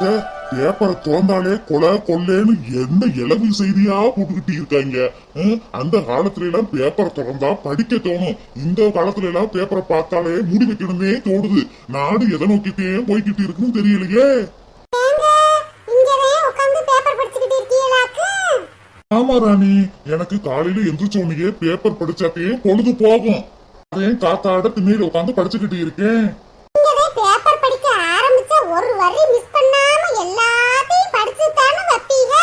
பேப்பரை திறந்தாலே கொலை கொள்ளைன்னு என்ன இளவு செய்தியா போட்டுக்கிட்டு இருக்காங்க. அந்த காலத்துல எல்லாம் பேப்பரை திறந்தா படிக்க தோணும். இந்த காலத்துல எல்லாம் பேப்பரை பார்த்தாலே மூடி வைக்கணுமே தோணுது. நாடு எதை நோக்கிட்டே போய்கிட்டு இருக்குன்னு தெரியலையே. ஆமா ராணி, எனக்கு காலையில எந்திரிச்சோனையே பேப்பர் படிச்சாக்கே பொழுது போகும். அதையும் காத்தாட திண்ணையில உட்காந்து படிச்சுக்கிட்டு இருக்கேன். பேப்பர் படிக்க ஆரம்பிச்சா ஒரு வரி மிஸ் பண்ணாம எல்லாத்தையும் படிச்சு தானே வப்பீங்க.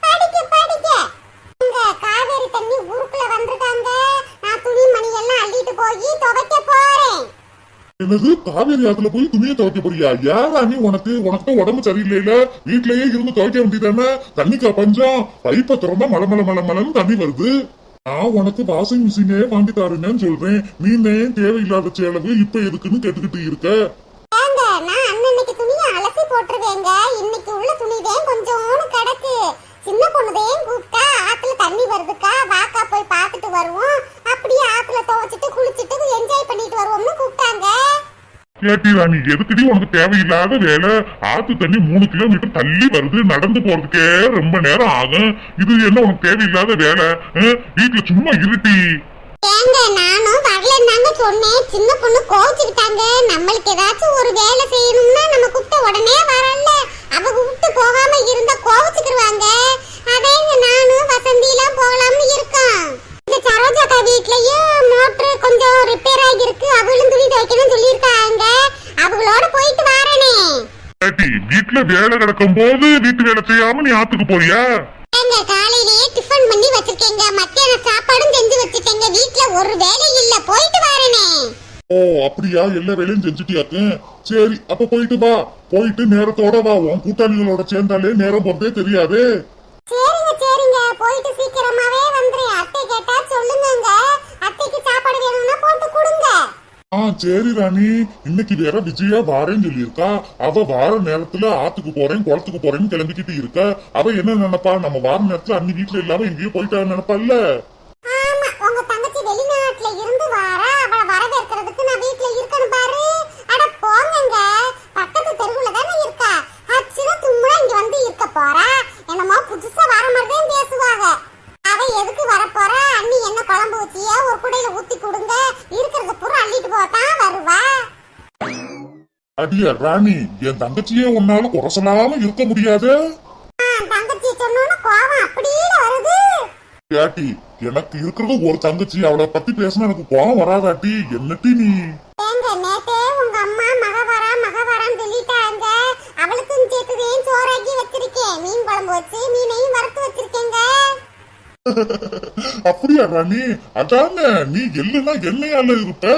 படிக்க படிக்க இந்த காவேரி தண்ணி ஊருக்குள்ள வந்திருக்காங்க. நான் துணி மணி எல்லாம் அள்ளிட்டு போய் துவைக்க போறேன். என்னது, காவேரி ஆத்துல போய் துணியை துவைக்க போறியா? யாரா நீ? உனக்கு உடம்பு சரியில்லைல, வீட்லயே இருந்து துவைக்க வேண்டியதானே. தண்ணிக்கா பஞ்சம்? பைப்பை திறந்தா மலை மலை மலை மலைன்னு தண்ணி வருது. நான் உனக்கு வாஷிங் மிஷினே வாங்கி தருங்கன்னு சொல்றேன். நீனே தேவையில்லாத செலவு இப்ப எதுக்குன்னு கேட்டுக்கிட்டு இருக்க. நான் அன்னைக்கு துணியை அலசி போட்டுருவேங்க. இன்னைக்கு உள்ள துணிதான் கொஞ்சோன்னு கிடக்கு. சின்ன பொண்ணுதையும் கூப்பிட்டா ஆத்துல தண்ணி வருதுக்கா, வாக்கா போய் பார்த்துட்டு வருவோம், அப்படியே ஆத்துல துவைச்சிட்டு குளிச்சுட்டு என்ஜாய் பண்ணிட்டு வருவோம்னு கூப்பிட்டாங்க. கேட்டி ராணி, எதுக்குடி உனக்கு தேவையில்லாத வேலை? ஆத்து தண்ணி 3 கிலோமீட்டர் தள்ளி வருது, நடந்து போறதுக்கே ரொம்ப நேரம் ஆகும். இது என்ன உனக்கு தேவையில்லாத வேலை? வீட்டுல சும்மா இருட்டி. ஏங்க, நானும் வரலன்னு சொன்னேன். சின்ன பொண்ணு கோவிச்சுக்கிட்டாங்க. நம்மளுக்கு ஏதாச்சும் ஒரு வேலை செய்யணும்னா நம்ம கூப்பிட்ட உடனே வரல. அவ கூப்பிட்டு போகாம இருந்தா கோவிச்சுக்கிடுவாங்க. அதேங்க நானும் வசந்தி எல்லாம் போகலாம்னு இருக்கோம். இந்த சரோஜாக்கா வீட்லயும் மோட்டர் கொஞ்சம் ரிப்பேர் ஆகிருக்கு. அவளும் துணி துவைக்கணும்னு சொல்லியிருக்காங்க. அவங்களோட போயிட்டு வரேனே. கேட்டி, வீட்டுல வேலை கிடக்கும் போது வீட்டு வேலை செய்யாம நீ ஆத்துக்கு போறியா? காலையிலேயே டிஃபன் பண்ணி வச்சிருக்கேங்க. மத்தியான சாப்பாடும் செஞ்சு வச்சிருக்கேங்க. வீட்டுல ஒரு வேலை இல்ல, போயிட்டு வரேனே. ஓ அப்படியா? எல்லா வேலையும் செஞ்சுட்டியாக்கு. சரி, அப்ப போயிட்டு வா. போயிட்டு நேரத்தோட வா. உன் கூட்டாளிகளோட சேர்ந்தாலே நேரம் போறதே தெரியாது. சரிங்க சரிங்க, போயிட்டு சீக்கிரமாவே வந்துறேன். அத்தை கேட்டா சொல்லுங்க. அத்தைக்கு சாப்பாடு வேணும்னா போட்டு கொடுங்க. சரி ராணி, இன்னைக்கு வேற விஜயா வாரேன்னு சொல்லியிருக்கா. அவ வார நேரத்துல ஆத்துக்கு போறேன் குளத்துக்கு போறேன்னு கிளம்பிக்கிட்டு இருக்க. அவ என்ன நினைப்பா? நம்ம வார நேரத்துல அன்னி வீட்டுல இல்லாம எங்கேயோ போயிட்டா நினைப்பால. ஆமா, உங்க தங்கச்சி வெளிநாட்டுல இருந்து வாரா. அவளை வரவேற்கிறதுக்கு நான் வீட்டுல இருக்கணும் பாரு. அட போங்கங்க, பக்கத்து தெருவுல தானே இருக்கா. அச்சுனா தும்முனா இங்க வந்து இருக்க போறா. என்னமோ புதுசா வர மாதிரிதான் பேசுவாங்க. அவ எதுக்கு வரப்போறா? அண்ணி என்ன குழம்பு வச்சியா ஒரு குடையில ஊத்தி கொடுங்க, இருக்கிறத பூரா அள்ளிட்டு போதான் வருவா. அடியா ராணி, என் தங்கச்சியே உன்னால குறை சொல்லாம இருக்க முடியாது. தங்கச்சி சொன்னோன்னு கோவம் அப்படியே வருது. கேட்டி, எனக்கு இருக்கிறது ஒரு தங்கச்சி. அவளை பத்தி பேசினா எனக்கு கோவம் வராதாட்டி? என்னட்டி நீ? ஏங்க, நேத்தே உங்க அம்மா மகவரான்னு சொல்லிட்டாங்க. அவளுக்கும் சேர்த்துதையும் சோறாக்கி வச்சிருக்கேன். மீன் குழம்பு வச்சு மீனையும் வறுத்து வச்சிருக்கேங்க. அப்படியா ராணி? அதானே, நீ இல்லைன்னா என்னையால இருப்ப.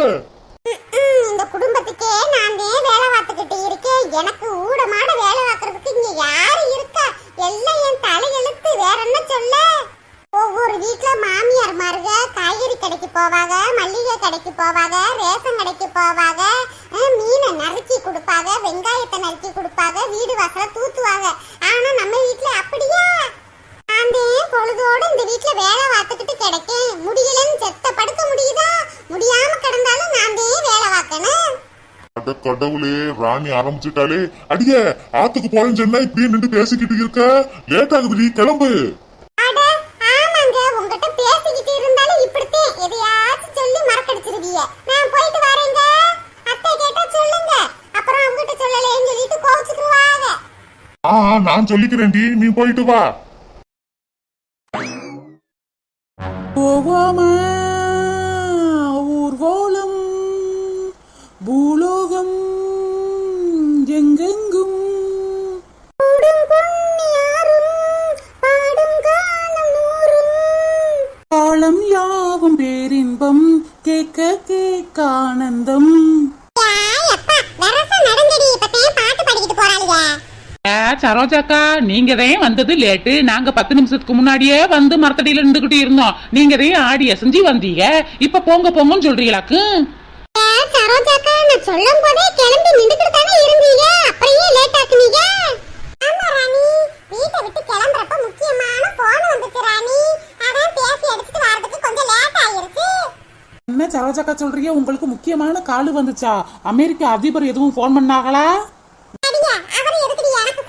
இந்த குடும்பத்துக்கே நான் வேலை பார்த்துக்கிட்டு இருக்கேன். எனக்கு ஊடமாட வேலை பார்க்கறதுக்கு இங்க யாரு இருக்கா? எல்லாம் என் தலையெழுத்து. வேற என்ன சொல்ல? ஒவ்வொரு வீட்டுல மாமியார் மாருக காய்கறி கடைக்கு போவாங்க, மல்லிகை கடைக்கு போவாங்க, ரேஷன் கடைக்கு போவாங்க, மீனை நறுக்கி கொடுப்பாங்க, வெங்காயத்தை நறுக்கி கொடுப்பாங்க, வீடு வாசல தூத்துவாங்க. ஆனா நம்ம வீட்டுல அப்படியா? நான் பொழுதோடு இந்த வீட்டுல வேலை பார்த்துக்கிட்டு கிடைக்கேன். முடியலன்னு செத்த படுக்க முடியுதா? முடியாம கிடந்தாலும் நான் வேலை பார்க்கணும். அட கடவுளே, ராணி ஆரம்பிச்சுட்டாலே. அடிய, ஆத்துக்கு போறேன்னு சொன்னா இப்படியே நின்று பேசிக்கிட்டு இருக்க. லேட் ஆகுதுடி, கிளம்பு. அட ஆமாங்க, உங்ககிட்ட பேசிக்கிட்டு இருந்தாலும் இப்படித்தான் எதையாச்சும் சொல்லி மறக்கடிச்சிருவீங்க. நான் போயிட்டு வரேங்க. அத்தை கேட்டா சொல்லுங்க. அப்புறம் அவங்ககிட்ட சொல்லலேன்னு சொல்லிட்டு கோவிச்சுக்குவாங்க. நான் சொல்லிக்கிறேன்டி, நீ போயிட்டு வா. போவாம ஊர்வலம் பூலோகம் எங்கெங்கும் காலம் யாவும் பேரின்பம் கேட்க கேட்க ஆனந்தம். சரோஜாக்கா, நீங்க தான் வந்தது லேட்டு. நாங்க 10 நிமிஷத்துக்கு முன்னாடியே வந்து மரத்தடியில நின்றுகிட்டு இருந்தோம். நீங்க தான் ஆடி அசைஞ்சு வந்தீங்க. இப்ப போங்க போங்கன்னு சொல்றீங்களாக்கு? சரோஜாக்கா, நான் சொல்லும் போதே கிளம்பி நின்றுட்டு தானே இருந்தீங்க. அப்படியே லேட் ஆக்குனீங்க. ஆமா ராணி, வீட்டை விட்டு கிளம்பறப்ப முக்கியமான போன் வந்துச்சு ராணி. அதான் பேசி எடுத்துட்டு வரதுக்கு கொஞ்சம் லேட் ஆயிருச்சு. என்ன சரோஜாக்கா சொல்றீங்க? உங்களுக்கு முக்கியமான கால் வந்துச்சா? அமெரிக்க அதிபர் எதுவும் போன் பண்ணாங்களா? அடியா, அவர் எதுக்குடி எனக்கு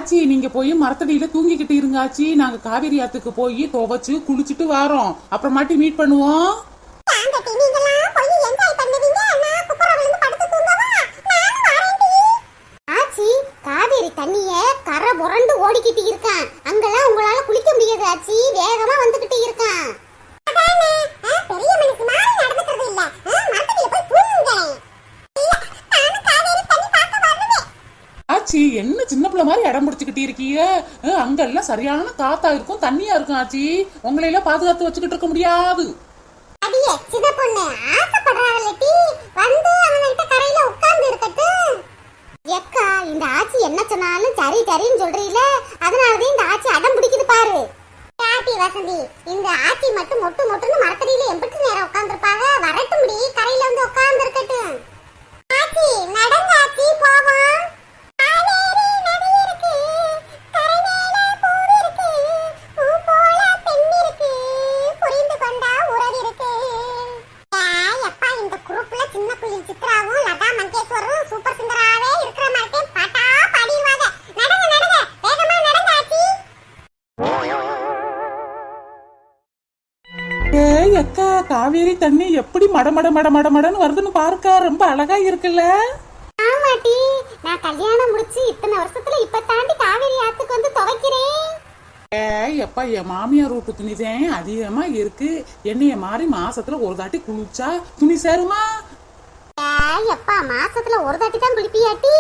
ஆச்சி நீங்க போய் மரத்தடியில தூங்கிக்கிட்டு இருங்க ஆச்சி, நாங்க காவேரி ஆத்துக்கு போய் துவைச்சு குளிச்சுட்டு வாரோம், அப்புறமாட்டி மீட் பண்ணுவோம். ஆண்டட்டி நீங்கலாம் போய் என்ஜாய் பண்ணுவீங்க, நான் குப்புற விழுந்து படுத்து தூங்கவா? நானும் வரேன்டி. ஆச்சி காவேரி தண்ணிய கரை புரண்டு ஓடிக்கிட்டு இருக்கான், அங்கெல்லாம் உங்களால குளிக்க முடியாது ஆச்சி, வேகமா வந்துகிட்டு இருக்கான். அதானே பெரிய மனுஷி மாதிரி நடந்துக்கிறது இல்ல, மரத்தடியில போய் தூங்குங்க. இல்ல நானும் காவேரி தண்ணி பார்க்க வருவேன். ஆச்சி என்ன சின்ன பிள்ளை மாதிரி இடம் பிடிச்சுக்கிட்டு இருக்கீங்க? அங்கெல்லாம் சரியான காத்தா இருக்கும், தண்ணியா இருக்கும் ஆச்சி, உங்களை எல்லாம் பாதுகாத்து வச்சுக்கிட்டு இருக்க முடியாது. அடியே சின்ன பொண்ணு ஆசைப்படுறாளட்டி, வந்து அவன்கிட்ட கரையில உட்கார்ந்து இருக்கட்டும். எக்கா இந்த ஆச்சி என்ன சொன்னாலும் சரி சரின்னு சொல்றீல, அதனாலதான் இந்த ஆச்சி அடம் பிடிக்குது பாரு. காட்டி வசந்தி, இந்த ஆச்சி மட்டும் மொட்டு மொட்டுன்னு மரத்தடியில எம்பிட்டு நேரம் உட்கார்ந்துருப்பாங்க, வரட்டும் முடி கரையில வந்து உட்கார்ந்து இருக்கட்டும். ஆச்சி நடங்க ஆச்சி போவோம். காவேரி நதி இருக்கு, கரை மேல பூவு இருக்கு, பூ போல பெண் இருக்கு, புரிந்து கொண்டா உறவு இருக்கு. எப்பா இந்த குரூப்ல சின்ன குயில் சித்ராவும் லதா மங்கேஷ்வரும் சூப்பர் சிங்கராவே இருக்கிற மாதிரி பாட்டா பாடிடுவாங்க. நடங்க நடங்க வேகமா நடங்க ஆச்சி. ஏய் அக்கா, காவேரி தண்ணி எப்படி மட மட மட மட மடன்னு வருதுன்னு பாருக்கா, ரொம்ப அழகா இருக்குல்ல. ஆமாட்டி, நான் கல்யாணம் முடிச்சு இத்தனை வருஷத்துல இப்ப தாண்டி காவேரி ஆத்துக்கு வந்து துவைக்கிறேன். ஏய் எப்பா, என் மாமியார் வீட்டு துணிதான் அதிகமா இருக்கு, என்னைய மாதிரி மாசத்துல ஒரு தாட்டி குளிச்சா துணி சேருமா? எப்பா மாசத்துல ஒரு தாட்டி தான் குளிப்பியாட்டி?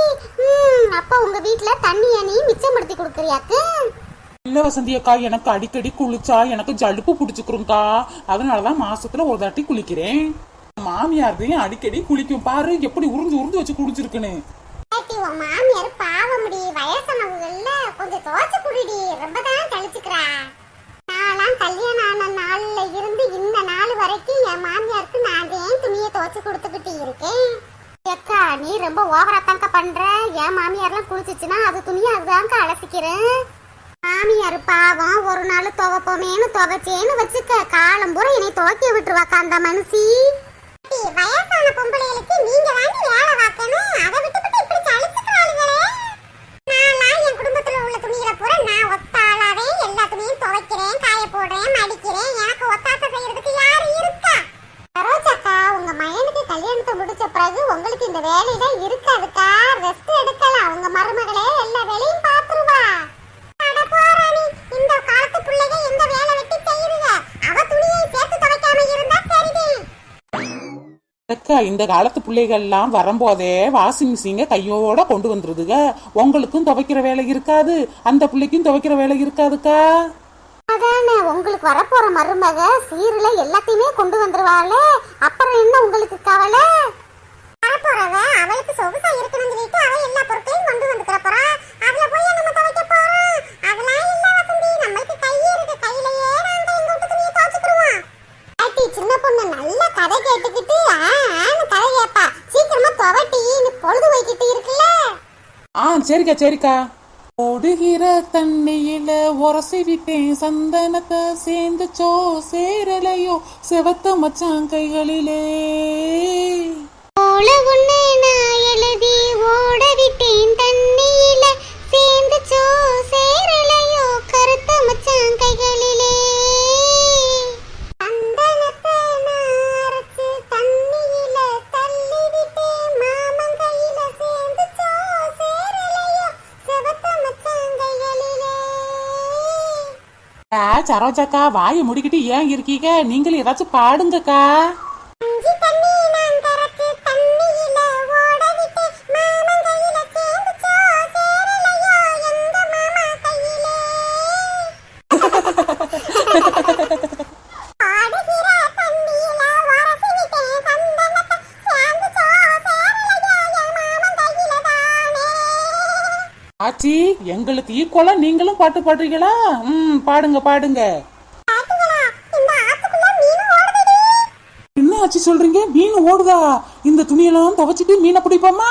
அப்ப உங்க வீட்டுல தண்ணிய நீ மிச்சப்படுத்தி கொடுக்கறியாக்கு? இல்ல வசந்தி அக்கா, எனக்கு அடிக்கடி குளிச்சா எனக்கு ஜலுப்பு பிடிச்சுக்கிறோம்க்கா, அதனாலதான் மாசத்துல ஒரு தாட்டி குளிக்கிறேன். மாமியார்தையும் அடிக்கடி குளிக்கும் பாரு, எப்படி உருந்து உருந்து வச்சு குளிச்சிருக்குன்னு. உன் மாமியார் பாவமுடி, வயசானவங்கல்ல, கொஞ்சம் துவைச்சு குடிடி, ரொம்ப தான் கழிச்சுக்கிறா. நான்லாம் கல்யாணம் ஆன நாள்ல இருந்து இந்த நாள் வரைக்கும் என் மாமியாருக்கு நான் ஏன் துணியை துவைச்சு கொடுத்துக்கிட்டு இருக்கேன். அக்கா நீ ரொம்ப ஓவரா தாங்க பண்ற, என் மாமியார்லாம் குளிச்சுச்சுன்னா அது துணியை அதுதாங்க அலசிக்கிறேன். மாமியார் பாவம், ஒரு நாள் துவைப்போமேனு துவைச்சேன்னு வச்சுக்க, காலம் பூரா என்னை துவைக்க விட்டுருவாக்கா அந்த மனுஷி. வயசான பொம்பளைகளுக்கு நீங்க வாங்கி வேலை பார்க்கணும், அதை விட்டுவிட்டு இப்படி சலிச்சுக்கிறாளுங்களே. நான் என் குடும்பத்துல உள்ள துணிகளை பூரா நான் ஒத்தாளாவே எல்லா துணியும் துவைக்கிறேன், காய போடுறேன், மடிக்கிறேன், எனக்கு ஒத்தாசை செய்யறதுக்கு யாரு இருக்கா? சரோஜாக்கா உங்க மகனுக்கு கல்யாணத்தை முடிச்ச பிறகு உங்களுக்கு இந்த வேலையில இருக்காதுக்கா, ரெஸ்ட் எடுக்கலாம், உங்க மருமகளே எல்லா வேலையும் பாத்துருவா. அட போறானி, இந்த காலத்து பிள்ளைங்க எந்த வேலை வெட்டி செய்யுதுங்க, அவ துணியை சேர்த்து துவைக்காம இருந்தா சரிதான். அக்கா இந்த காலத்து பிள்ளைகள் எல்லாம் வரும்போதே வாஷிங் மிஷினை கையோட கொண்டு வந்துருதுங்க, உங்களுக்கும் துவைக்கிற வேலை இருக்காது, அந்த பிள்ளைக்கும் துவைக்கிற வேலை இருக்காதுக்கா. அதானே உங்களுக்கு வரப்போற மருமக சீருல எல்லாத்தையுமே கொண்டு வந்துருவாளே, அப்புறம் என்ன உங்களுக்கு கவலை? வரப்போறவ அவளுக்கு சொகுசா இருக்கணும்னு சொல்லிட்டு அவ எல்லா பொருட்களையும் கொண்டு வந்துக்கிற போறா, அதுல போய் நம்ம துவைக்க போறோம்? அதெல்லாம் இல்ல வசந்தி, நம்மளுக்கு கையே இருக்கு, கையிலேயே நாங்க எங்க விட்டு துணியை துவைச்சுக்கிடுவோம். ஆட்டி சின்ன பொண்ணு நல்ல கதை கேட்டுக்கிட்டு கதை கேப்பா, சீக்கிரமா துவட்டி பொழுது வைக்கிட்டு இருக்குல்ல. சரிக்கா சரிக்கா. ஓடுகிற தண்ணியில உரசி விட்டேன் சந்தனத்தை, சேர்ந்துச்சோ சேரலையோ செவத்த மச்சான் கைகளிலே. உன்னை நான் எழுதி ஓட விட்டேன் தண்ணியில, சேர்ந்துச்சோ சேரலையோ கருத்த மச்சான் கைகளிலே. சந்தனத்தை நான் அரைச்சு தண்ணியில தள்ளி விட்டேன் மாமன் கையில, சேர்ந்துச்சோ சேரலையோ செவத்த மச்சான் கைகளிலே. சரோஜாக்கா வாயை முடிக்கிட்டு ஏன் இருக்கீங்க, நீங்களும் ஏதாச்சும் பாடுங்கக்கா. அஞ்சி தண்ணி நான் கரைச்சு தண்ணியில ஓட விட்டேன் மாமன் கையில, சேர்ந்துச்சோ சேரலையோ எங்க மாமா கையிலே. ஆடுகிற தண்ணியில உரசி விட்டேன் சந்தனத்தை, சேர்ந்துச்சோ சேரலையோ என் மாமன் கையில தானே. ஆச்சி எங்களுக்கு ஈக்குவலா நீங்களும் பாட்டு பாடுறீங்களா? பாடுங்க பாடுங்க. பாத்தீங்களா இந்த ஆத்துக்குள்ள மீன் ஓடுதுடி. என்ன ஆச்சி சொல்றீங்க, மீன் ஓடுதா? இந்த துணியெல்லாம் துவைச்சிட்டு மீனை பிடிப்போமா?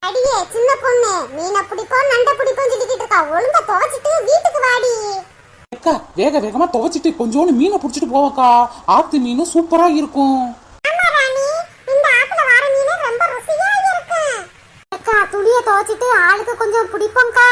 அடியே சின்ன பொண்ணு, மீனை பிடிப்போம் நண்டை பிடிப்போம் சொல்லிக்கிட்டு இருக்கா, ஒழுங்கா துவைச்சிட்டு வீட்டுக்கு வாடி. அக்கா வேக வேகமா துவைச்சிட்டு கொஞ்சோண்டு மீனை பிடிச்சிட்டு போவக்கா, ஆத்து மீன் சூப்பரா இருக்கும். ஆமா ராணி, இந்த ஆத்துல வர மீன் ரொம்ப ருசியா இருக்கு. அக்கா துணியை துவைச்சிட்டு ஆளுக்கு கொஞ்சம் பிடிப்போம்க்கா.